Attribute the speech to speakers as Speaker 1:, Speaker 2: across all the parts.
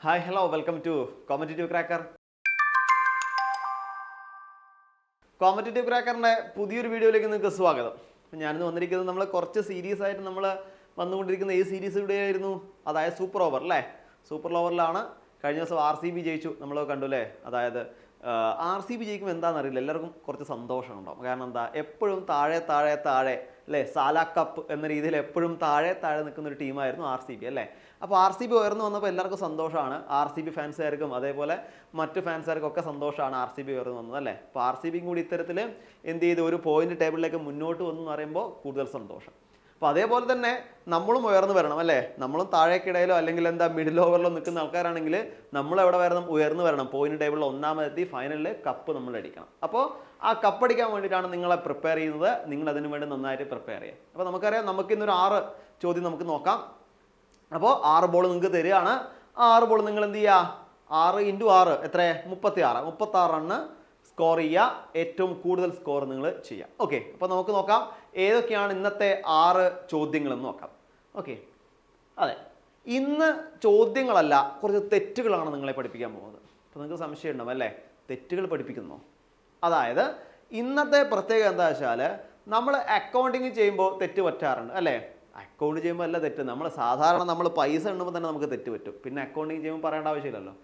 Speaker 1: Hi hello welcome to competitive cracker. Competitive ക്രാക്കറിൻ്റെ പുതിയൊരു വീഡിയോയിലേക്ക് നിങ്ങൾക്ക് സ്വാഗതം. ഞാനിന്ന് വന്നിരിക്കുന്നത് നമ്മൾ കുറച്ച് സീരീസ് ആയിട്ട് നമ്മൾ വന്നുകൊണ്ടിരിക്കുന്ന ഈ സീരീസ് ഇവിടെയായിരുന്നു, അതായത് സൂപ്പർ ഓവർ അല്ലേ. സൂപ്പർ ഓവറിലാണ് കഴിഞ്ഞ ദിവസം RCB ജയിച്ചു, നമ്മൾ കണ്ടു അല്ലേ. അതായത് RCB ജയിക്കുമ്പോൾ എന്താണെന്നറിയില്ല, എല്ലാവർക്കും കുറച്ച് സന്തോഷം ഉണ്ടാവും. കാരണം എന്താ, എപ്പോഴും താഴെ താഴെ താഴെ അല്ലേ, സാല കപ്പ് എന്ന രീതിയിൽ എപ്പോഴും താഴെ താഴെ നിൽക്കുന്ന ഒരു ടീമായിരുന്നു RCB അല്ലേ. അപ്പോൾ RCB ഉയർന്നു വന്നപ്പോൾ എല്ലാവർക്കും സന്തോഷമാണ്, RCB ഫാൻസുകാർക്കും അതേപോലെ മറ്റ് ഫാൻസുകാർക്കും ഒക്കെ സന്തോഷമാണ് RCB ഉയർന്നു വന്നത് അല്ലേ. അപ്പോൾ RCBയും കൂടി ഇത്തരത്തിൽ എന്ത് ചെയ്തു, ഒരു പോയിന്റ് ടേബിളിലേക്ക് മുന്നോട്ട് വന്നു എന്ന് പറയുമ്പോൾ കൂടുതൽ സന്തോഷം. അപ്പോൾ അതേപോലെ തന്നെ നമ്മളും ഉയർന്നു വരണം അല്ലേ. നമ്മളും താഴേക്കിടയിലോ അല്ലെങ്കിൽ എന്താ മിഡിൽ ഓവറിലോ നിൽക്കുന്ന ആൾക്കാരാണെങ്കിൽ നമ്മൾ എവിടെ വരണം, ഉയർന്നു വരണം. പോയിന്റ് ടേബിളിൽ ഒന്നാമതെത്തി ഫൈനലിൽ കപ്പ് നമ്മൾ അടിക്കണം. അപ്പോൾ ആ കപ്പ് അടിക്കാൻ വേണ്ടിയിട്ടാണ് നിങ്ങളെ പ്രിപ്പയർ ചെയ്യുന്നത്. നിങ്ങൾ അതിനു വേണ്ടി നന്നായിട്ട് പ്രിപ്പയർ ചെയ്യുക. അപ്പോൾ നമുക്കറിയാം, നമുക്കിന്നൊരു 6 ചോദ്യം നമുക്ക് നോക്കാം. അപ്പോൾ 6 ബോൾ നിങ്ങൾക്ക് തരികയാണ്. ആ 6 ബോൾ നിങ്ങൾ എന്ത് ചെയ്യുക, 6 × 6 എത്ര, 36 റണ്ണ് സ്കോർ ചെയ്യുക. ഏറ്റവും കൂടുതൽ സ്കോർ നിങ്ങൾ ചെയ്യുക. ഓക്കെ, അപ്പോൾ നമുക്ക് നോക്കാം ഏതൊക്കെയാണ് ഇന്നത്തെ 6 ചോദ്യങ്ങളെന്ന് നോക്കാം. ഓക്കെ, അതെ, ഇന്ന് ചോദ്യങ്ങളല്ല, കുറച്ച് തെറ്റുകളാണ് നിങ്ങളെ പഠിപ്പിക്കാൻ പോകുന്നത്. അപ്പോൾ നിങ്ങൾക്ക് സംശയം ഉണ്ടാവും അല്ലേ, തെറ്റുകൾ പഠിപ്പിക്കുന്നോ. അതായത് ഇന്നത്തെ പ്രത്യേകത എന്താ വെച്ചാൽ, നമ്മൾ അക്കൗണ്ടിങ് ചെയ്യുമ്പോൾ തെറ്റ് പറ്റാറുണ്ട് അല്ലേ. അക്കൗണ്ട് ചെയ്യുമ്പോൾ അല്ല തെറ്റ്, നമ്മൾ പൈസ എണ്ണുമ്പോൾ തന്നെ നമുക്ക് തെറ്റ് പറ്റും. പിന്നെ അക്കൗണ്ടിങ് ചെയ്യുമ്പോൾ പറയേണ്ട ആവശ്യമില്ലല്ലോ.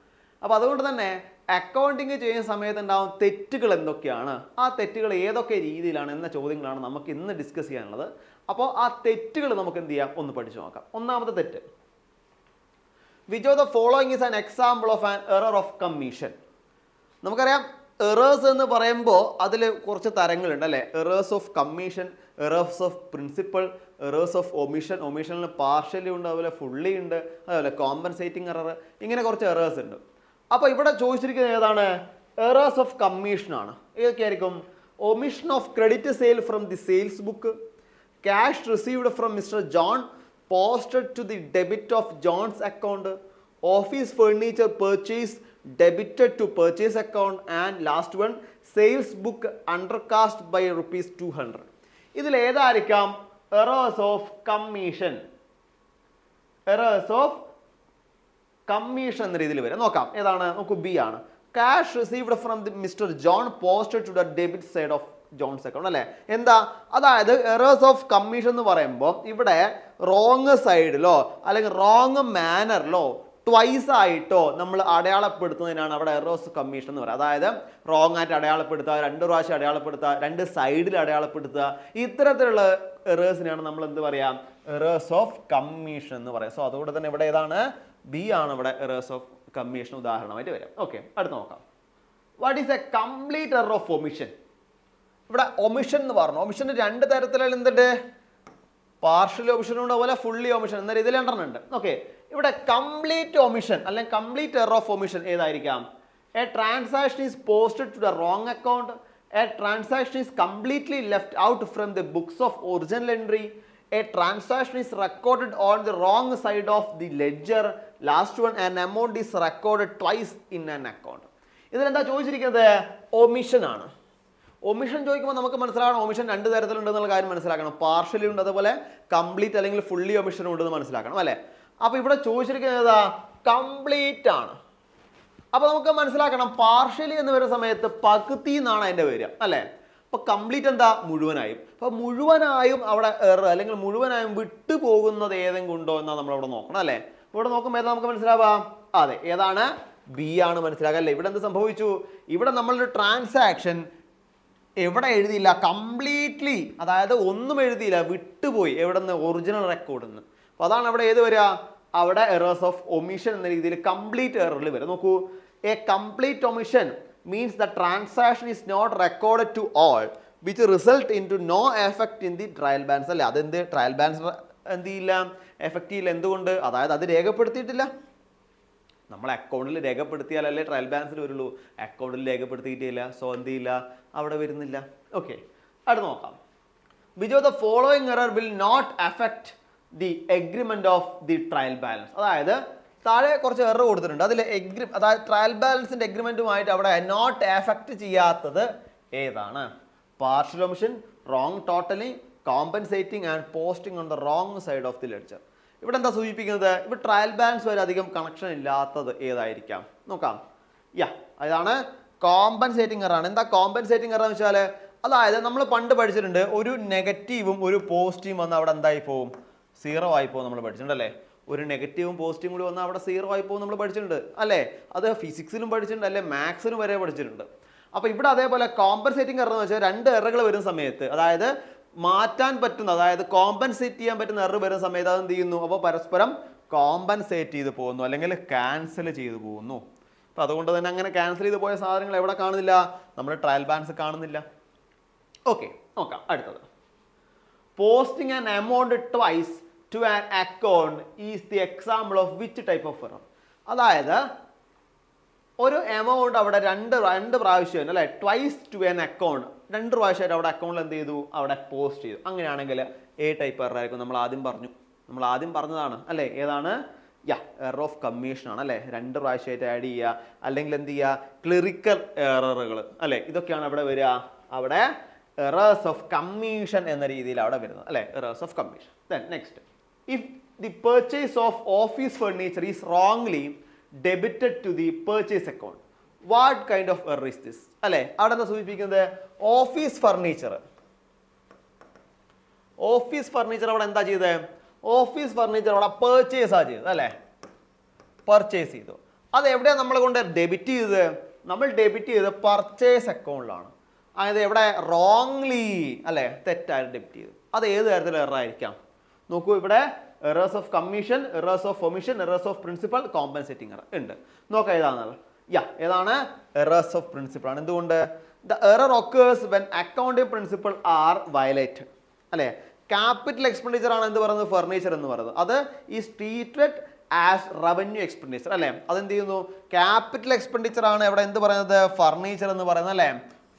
Speaker 1: അപ്പോൾ അതുകൊണ്ട് തന്നെ അക്കൗണ്ടിങ് ചെയ്യുന്ന സമയത്ത് ഉണ്ടാകും തെറ്റുകൾ എന്തൊക്കെയാണ്, ആ തെറ്റുകൾ ഏതൊക്കെ രീതിയിലാണ് എന്ന ചോദ്യങ്ങളാണ് നമുക്ക് ഇന്ന് ഡിസ്കസ് ചെയ്യാനുള്ളത്. അപ്പോൾ ആ തെറ്റുകൾ നമുക്ക് എന്ത് ചെയ്യാം, ഒന്ന് പഠിച്ചു നോക്കാം. ഒന്നാമത്തെ തെറ്റ്, which of the following is an example of an error of commission. നമുക്കറിയാം, എറേഴ്സ് എന്ന് പറയുമ്പോൾ അതിൽ കുറച്ച് തരങ്ങളുണ്ട് അല്ലേ. Errors of commission, errors of principle, errors of omission, ഒമിഷനിൽ പാർഷ്യലി ഉണ്ട്, അതുപോലെ ഫുള്ളി ഉണ്ട്, അതുപോലെ കോമ്പൻസേറ്റിംഗ് എറർ, ഇങ്ങനെ കുറച്ച് എറേഴ്സ് ഉണ്ട്. അപ്പോൾ ഇവിടെ ചോദിച്ചിരിക്കുന്നത് ഏതാണ്, എറേഴ്സ് ഓഫ് കമ്മീഷനാണ്. ഏതൊക്കെയായിരിക്കും, omission of credit sale from the sales book, cash received from mister John posted to the debit of John's account, office furniture purchase debited to purchase account, and last one sales book undercast by ₹200. ഇതിൽ ഏതായിരിക്കാം errors of commission, errors of commission എന്ന രീതിയിൽ വരും. നോക്കാം ഏതാണ്, നോക്കൂ, B ആണ്. Cash received from the mister John posted to the debit side of John's account അല്ലേ. എന്താ, അതായത് എറേഴ്സ് ഓഫ് കമ്മീഷൻ എന്ന് പറയുമ്പോൾ ഇവിടെ റോങ് സൈഡിലോ അല്ലെങ്കിൽ റോങ് മാനറിലോ ട്വൈസ് ആയിട്ടോ നമ്മൾ അടയാളപ്പെടുത്തുന്നതിനാണ് അവിടെ എറേഴ്സ് കമ്മീഷൻ എന്ന് പറയുക. അതായത് റോങ് ആയിട്ട് അടയാളപ്പെടുത്തുക, 2 പ്രാവശ്യം അടയാളപ്പെടുത്തുക, 2 സൈഡിൽ അടയാളപ്പെടുത്തുക, ഇത്തരത്തിലുള്ള എറേഴ്സിനാണ് നമ്മൾ എന്ത് പറയാം, എറേഴ്സ് ഓഫ് കമ്മീഷൻ എന്ന് പറയാം. സോ അതുകൊണ്ട് തന്നെ ഇവിടെ ഏതാണ്, ബി ആണ് ഇവിടെ എറേഴ്സ് ഓഫ് കമ്മീഷൻ ഉദാഹരണമായിട്ട് വരാം. ഓക്കെ, അടുത്ത് നോക്കാം. What is A complete error of omission. ഇവിടെ ഒമിഷൻ എന്ന് പറഞ്ഞു, ഒമിഷന് 2 തരത്തിലുള്ള എന്തുണ്ട്, പാർഷ്യൽ ഒമിഷൻ ഉണ്ട്, അതുപോലെ ഫുള്ളി ഒമിഷൻ എന്ന രീതിയിൽ 2 ഉണ്ട്. ഓക്കെ, ഇവിടെ കംപ്ലീറ്റ് ഒമിഷൻ അല്ലെങ്കിൽ കംപ്ലീറ്റ് എറർ ഓഫ് ഒമിഷൻ ഏതായിരിക്കാം, a transaction is posted to the wrong account, a transaction is completely left out from the books of original entry, a transaction is recorded on the wrong side of the ledger, last one an amount is recorded twice in an account. ഇതിലെന്താ ചോദിച്ചിരിക്കുന്നത്, omission ആണ്. Omission ചോദിക്കുമ്പോൾ നമുക്ക് മനസ്സിലാക്കണം, omission 2 തരത്തിലുണ്ടെന്നുള്ള കാര്യം മനസ്സിലാക്കണം. Partially ഉണ്ട്, അതുപോലെ കംപ്ലീറ്റ് അല്ലെങ്കിൽ ഫുള്ളി ഒമിഷൻ ഉണ്ടെന്ന് മനസ്സിലാക്കണം അല്ലേ. അപ്പോൾ ഇവിടെ ചോദിച്ചിരിക്കുന്നത് ഏതാ, കംപ്ലീറ്റ് ആണ്. അപ്പോൾ നമുക്ക് മനസ്സിലാക്കണം, പാർഷ്യലി എന്ന് വരുന്ന സമയത്ത് പകുതി എന്നാണ് അതിൻ്റെ വരിക അല്ലേ. അപ്പോൾ കംപ്ലീറ്റ് എന്താ, മുഴുവനായും. അപ്പോൾ മുഴുവനായും അവിടെ എറർ അല്ലെങ്കിൽ മുഴുവനായും വിട്ടുപോകുന്നത് ഏതെങ്കിലും ഉണ്ടോ എന്നാണ് നമ്മളവിടെ നോക്കണം അല്ലേ. ഇവിടെ നോക്കുമ്പോൾ ഏതാ നമുക്ക് മനസ്സിലാവാം, അതെ, ഏതാണ്, ബി ആണ് മനസ്സിലാക്കുക അല്ലേ. ഇവിടെ എന്ത് സംഭവിച്ചു, ഇവിടെ നമ്മളൊരു ട്രാൻസാക്ഷൻ എവിടെ എഴുതിയില്ല, കംപ്ലീറ്റ്ലി, അതായത് ഒന്നും എഴുതിയില്ല, വിട്ടുപോയി. എവിടെ നിന്ന്, ഒറിജിനൽ റെക്കോർഡിൽ നിന്ന്. അപ്പോൾ അതാണ് അവിടെ ഏത് വരിക, അവിടെ എറേഴ്സ് ഓഫ് ഒമിഷൻ എന്ന രീതിയിൽ കംപ്ലീറ്റ് എററിൽ വരും. നോക്കൂ, a complete omission means the transaction is not recorded to all which result in to no effect in the trial balance അല്ലേ. അതെന്ത്, ട്രയൽ ബാലൻസ് എന്ത് ചെയ്യില്ല, എഫക്റ്റ് ചെയ്യില്ല. എന്തുകൊണ്ട്, അതായത് അത് രേഖപ്പെടുത്തിയിട്ടില്ല. നമ്മൾ അക്കൗണ്ടിൽ രേഖപ്പെടുത്തിയാലല്ലേ ട്രയൽ ബാലൻസിൽ വരുള്ളൂ, അക്കൗണ്ടിൽ രേഖപ്പെടുത്തിയിട്ടില്ല. സോ എന്ത് ചെയ്യില്ല, അവിടെ വരുന്നില്ല. ഓക്കെ, അടുത്ത് നോക്കാം. Which of the following error will not affect the agreement of the trial balance. അതായത് താഴെ കുറച്ച് എറർ കൊടുത്തിട്ടുണ്ട്, അതിൽ അതായത് ട്രയൽ ബാലൻസിന്റെ എഗ്രിമെന്റുമായിട്ട് അവിടെ നോട്ട് എഫക്റ്റ് ചെയ്യാത്തത് ഏതാണ്, partial omission, wrong totalling, compensating and posting on the wrong side of the ledger. ഇവിടെ എന്താ സൂചിപ്പിക്കുന്നത്? ഇവിടെ ട്രയൽ ബാലൻസ് വരെ അധികം കണക്ഷൻ ഇല്ലാത്തത് ഏതായിരിക്കാം നോക്കാം. അതാണ് കോമ്പൻസേറ്റിംഗ് എറർ ആണ്. എന്താ കോമ്പൻസേറ്റിംഗ് എറർ എന്ന് വെച്ചാൽ, അതായത് നമ്മൾ പണ്ട് പഠിച്ചിട്ടുണ്ട് ഒരു നെഗറ്റീവും ഒരു പോസിറ്റീവും വന്ന് അവിടെ എന്തായി പോവും? 0 ആയി പോകും. നമ്മൾ പഠിച്ചിട്ടുണ്ട് അല്ലേ? ഒരു നെഗറ്റീവും പോസിറ്റീവും കൂടി വന്നാൽ അവിടെ 0 ആയി പോകും നമ്മൾ പഠിച്ചിട്ടുണ്ട് അല്ലേ? അത് ഫിസിക്സിലും പഠിച്ചിട്ടുണ്ട് അല്ലെ, മാത്സിലും വരെ പഠിച്ചിട്ടുണ്ട്. അപ്പോൾ ഇവിടെ അതേപോലെ കോമ്പൻസേറ്റിംഗ് എറർ എന്ന് വെച്ചാൽ 2 എററുകൾ വരുന്ന സമയത്ത്, അതായത് മാറ്റാൻ പറ്റുന്ന, അതായത് കോമ്പൻസേറ്റ് ചെയ്യാൻ പറ്റുന്ന എറർ വരുന്ന സമയത്ത് അത് എന്ത് ചെയ്യുന്നു? അപ്പോൾ പരസ്പരം കോമ്പൻസേറ്റ് ചെയ്ത് പോകുന്നു അല്ലെങ്കിൽ ക്യാൻസൽ ചെയ്ത് പോകുന്നു. അപ്പോൾ അതുകൊണ്ട് തന്നെ അങ്ങനെ ക്യാൻസൽ ചെയ്ത് പോയ സാധനങ്ങൾ എവിടെ കാണുന്നില്ല? നമ്മൾ ട്രയൽ ബാലൻസ് കാണുന്നില്ല. ഓക്കെ, നോക്കാം അടുത്തത്. Posting an amount twice to an account is the example of which type of error? അതായത് ഒരു എമൗണ്ട് അവിടെ രണ്ട് പ്രാവശ്യം അല്ലെ, ട്വൈസ് ടു ആൻ അക്കൗണ്ട്, 2 പ്രാവശ്യമായിട്ട് അവിടെ അക്കൗണ്ടിൽ എന്ത് ചെയ്തു? അവിടെ പോസ്റ്റ് ചെയ്തു. അങ്ങനെയാണെങ്കിൽ ഏ ടൈപ്പ് എറർ ആയിരിക്കും? നമ്മൾ ആദ്യം പറഞ്ഞതാണ് അല്ലേ? ഏതാണ്? എറർ ഓഫ് കമ്മീഷൻ ആണ് അല്ലേ? 2 പ്രാവശ്യമായിട്ട് ആഡ് ചെയ്യുക, അല്ലെങ്കിൽ എന്ത് ചെയ്യുക? ക്ലറിക്കൽ എററുകൾ അല്ലേ? ഇതൊക്കെയാണ് അവിടെ വരിക. അവിടെ എറേഴ്സ് ഓഫ് കമ്മീഷൻ എന്ന രീതിയിൽ അവിടെ വരുന്നത് അല്ലേ? Errors of commission. Then next, if the purchase of office furniture is wrongly debited to the purchase account, what kind of error is this? അല്ലേ? അവിടെ എന്താ സൂചിപ്പിക്കുന്നത്? ഓഫീസ് ഫർണിച്ചർ അവിടെ എന്താ ചെയ്തത്? ഓഫീസ് ഫർണിച്ചർ അവിടെ പർച്ചേസാ ചെയ്തത് അല്ലേ? പർച്ചേസ് ചെയ്തു. അത് എവിടെയാണ് നമ്മൾ കൊണ്ട് ഡെബിറ്റ് ചെയ്തത്? നമ്മൾ ഡെബിറ്റ് ചെയ്ത് പർച്ചേസ് അക്കൗണ്ടിലാണ്. അതായത് എവിടെ? റോങ്ലി അല്ലേ? തെറ്റായിട്ട് ഡെബിറ്റ് ചെയ്തു. അത് ഏത് തരത്തിലുള്ള എറർ ആയിരിക്കാം? നോക്കൂ, ഇവിടെ errors of commission, errors of omission, errors of principle, compensating error ഉണ്ട്. നോക്കാം ഏതാണ്? ഏതാണ്? എറേഴ്സ് ഓഫ് പ്രിൻസിപ്പൽ ആണ്. എന്തുകൊണ്ട്? The error occurs when accounting principle are violated അല്ലേ? ക്യാപിറ്റൽ എക്സ്പെൻഡിച്ചർ ആണ് എന്ത് പറയുന്നത്? ഫർണിച്ചർ എന്ന് പറയുന്നത്. അത് is treated as revenue expenditure അല്ലേ? അതെന്ത് ചെയ്യുന്നു? ക്യാപിറ്റൽ എക്സ്പെൻഡിച്ചർ ആണ് എവിടെ എന്ത് പറയുന്നത്? ഫർണിച്ചർ എന്ന് പറയുന്നത് അല്ലേ?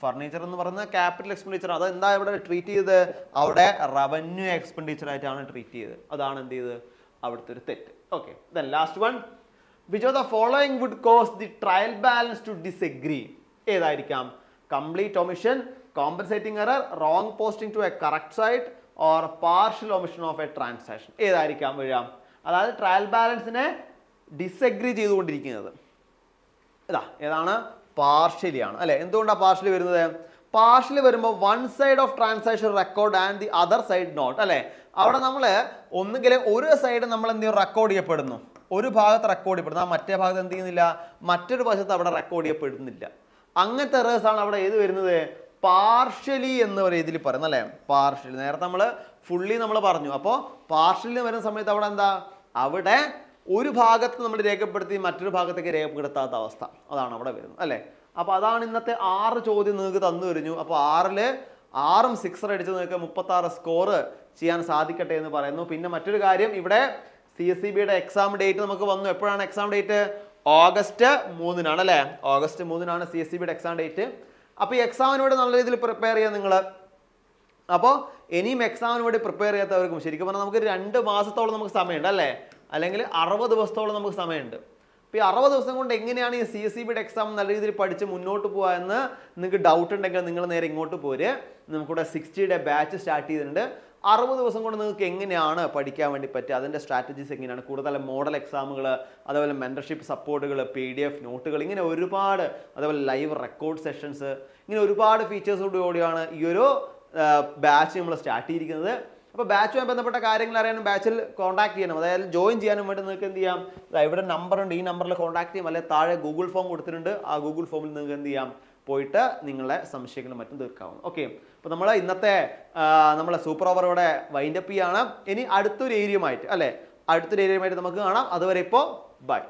Speaker 1: ഫർണിച്ചർ എന്ന് പറയുന്നത് ക്യാപിറ്റൽ എക്സ്പെൻഡിച്ചർ. അത് എന്താ ഇവിടെ ട്രീറ്റ് ചെയ്ത്? അവിടെ റവന്യൂ എക്സ്പെൻഡിച്ചർ ആയിട്ടാണ് ട്രീറ്റ് ചെയ്തത്. അതാണ് എന്ത് ചെയ്ത്? അവിടുത്തെ ഒരു തെറ്റ്. Okay, then last one, which of the following would cause the trial balance to disagree? ഏതായിരിക്കാം? Complete omission, compensating error, wrong posting to a correct side, or partial omission of a transaction? ഏതായിരിക്കാം വരാം? അതായത് trial ബാലൻസിനെ disagree ചെയ്തുകൊണ്ടിരിക്കുന്നത് ഏതാണ്? Partially ആണ് അല്ലെ? എന്തുകൊണ്ടാണ് partially വരുന്നത്? പാർഷ്യലി വരുമ്പോൾ one side of transaction record and the other side not അല്ലെ? അവിടെ നമ്മൾ ഒന്നുകിൽ ഒരു സൈഡ് നമ്മൾ എന്ത് ചെയ്യും? റെക്കോർഡ് ചെയ്യപ്പെടുന്നു, ഒരു ഭാഗത്ത് റെക്കോർഡ് ചെയ്യപ്പെടുന്നു, ആ മറ്റേ ഭാഗത്ത് എന്ത് ചെയ്യുന്നില്ല? മറ്റൊരു വശത്ത് അവിടെ റെക്കോർഡ് ചെയ്യപ്പെടുന്നില്ല. അങ്ങനത്തെ എറേഴ്സ് ആണ് അവിടെ ഏത് വരുന്നത്? പാർഷ്യലി എന്ന് രീതിയിൽ പറയുന്നത് അല്ലേ? പാർഷ്യലി. നേരത്തെ നമ്മൾ ഫുള്ളി നമ്മൾ പറഞ്ഞു. അപ്പോൾ പാർഷ്യലി വരുന്ന സമയത്ത് അവിടെ എന്താ? അവിടെ ഒരു ഭാഗത്ത് നമ്മൾ രേഖപ്പെടുത്തി മറ്റൊരു ഭാഗത്തേക്ക് രേഖപ്പെടുത്താത്ത അവസ്ഥ, അതാണ് അവിടെ വരുന്നത് അല്ലേ? അപ്പോൾ അതാണ് ഇന്നത്തെ 6 ചോദ്യം നിങ്ങൾക്ക് തന്നു കഴിഞ്ഞു. അപ്പോൾ 6ൽ 6ഉം 6 അടിച്ച് നിങ്ങൾക്ക് 36 സ്കോർ ചെയ്യാൻ സാധിക്കട്ടെ എന്ന് പറയുന്നു. പിന്നെ മറ്റൊരു കാര്യം, ഇവിടെ CSEBയുടെ എക്സാം ഡേറ്റ് നമുക്ക് വന്നു. എപ്പോഴാണ് എക്സാം ഡേറ്റ്? ഓഗസ്റ്റ് 3-നാണ് അല്ലേ? ഓഗസ്റ്റ് 3-നാണ് CSEBയുടെ എക്സാം ഡേറ്റ്. അപ്പോൾ ഈ എക്സാമിന് വേണ്ടി നല്ല രീതിയിൽ പ്രിപ്പയർ ചെയ്യാൻ നിങ്ങൾ. അപ്പോൾ ഇനിയും എക്സാമിന് വേണ്ടി പ്രിപ്പയർ ചെയ്യാത്തവർക്കും ശരിക്കും പറഞ്ഞാൽ നമുക്ക് 2 മാസത്തോളം നമുക്ക് സമയമുണ്ട് അല്ലേ? അല്ലെങ്കിൽ 60 ദിവസത്തോളം നമുക്ക് സമയമുണ്ട്. അപ്പോൾ ഈ 60 ദിവസം കൊണ്ട് എങ്ങനെയാണ് ഈ CSEBയുടെ എക്സാം നല്ല രീതിയിൽ പഠിച്ച് മുന്നോട്ട് പോകുക എന്ന് നിങ്ങൾക്ക് ഡൗട്ട് ഉണ്ടെങ്കിൽ നിങ്ങൾ നേരെ ഇങ്ങോട്ട് പോര്. നമുക്കിവിടെ 60-യുടെ ബാച്ച് സ്റ്റാർട്ട് ചെയ്തിട്ടുണ്ട്. 60 ദിവസം കൊണ്ട് നിങ്ങൾക്ക് എങ്ങനെയാണ് പഠിക്കാൻ വേണ്ടി പറ്റുക, അതിൻ്റെ സ്ട്രാറ്റജീസ് എങ്ങനെയാണ്, കൂടുതൽ മോഡൽ എക്സാമുകൾ, അതേപോലെ മെൻറ്റർഷിപ്പ് സപ്പോർട്ടുകൾ, PDF നോട്ടുകൾ, ഇങ്ങനെ ഒരുപാട്, അതേപോലെ ലൈവ് റെക്കോർഡ് സെഷൻസ്, ഇങ്ങനെ ഒരുപാട് ഫീച്ചേഴ്സോടുകൂടിയാണ് ഈ ഒരു ബാച്ച് നമ്മൾ സ്റ്റാർട്ട് ചെയ്തിരിക്കുന്നത്. അപ്പോൾ ബാച്ചുമായി ബന്ധപ്പെട്ട കാര്യങ്ങൾ അറിയാനും ബാച്ചിൽ കോൺടാക്ട് ചെയ്യണം, അതായത് ജോയിൻ ചെയ്യാനും വേണ്ടി നിങ്ങൾക്ക് എന്ത് ചെയ്യാം? ഇവിടെ നമ്പറുണ്ട്, ഈ നമ്പറിൽ കോൺടാക്ട് ചെയ്യാം. അല്ലെങ്കിൽ താഴെ ഗൂഗിൾ ഫോം കൊടുത്തിട്ടുണ്ട്, ആ ഗൂഗിൾ ഫോമിൽ നിങ്ങൾക്ക് എന്ത് ചെയ്യാം? പോയിട്ട് നിങ്ങളെ സംശയങ്ങളും മറ്റും തീർക്കാവുന്നു. ഓക്കെ, അപ്പോൾ നമ്മൾ ഇന്നത്തെ നമ്മളെ സൂപ്പർ ഓവർ ഇവിടെ വൈൻഡപ്പ് ചെയ്യാണ്. ഇനി അടുത്തൊരു ഏരിയയുമായിട്ട് അല്ലേ? അടുത്തൊരു ഏരിയയുമായിട്ട് നമുക്ക് കാണാം. അതുവരെ ഇപ്പോൾ ബൈ.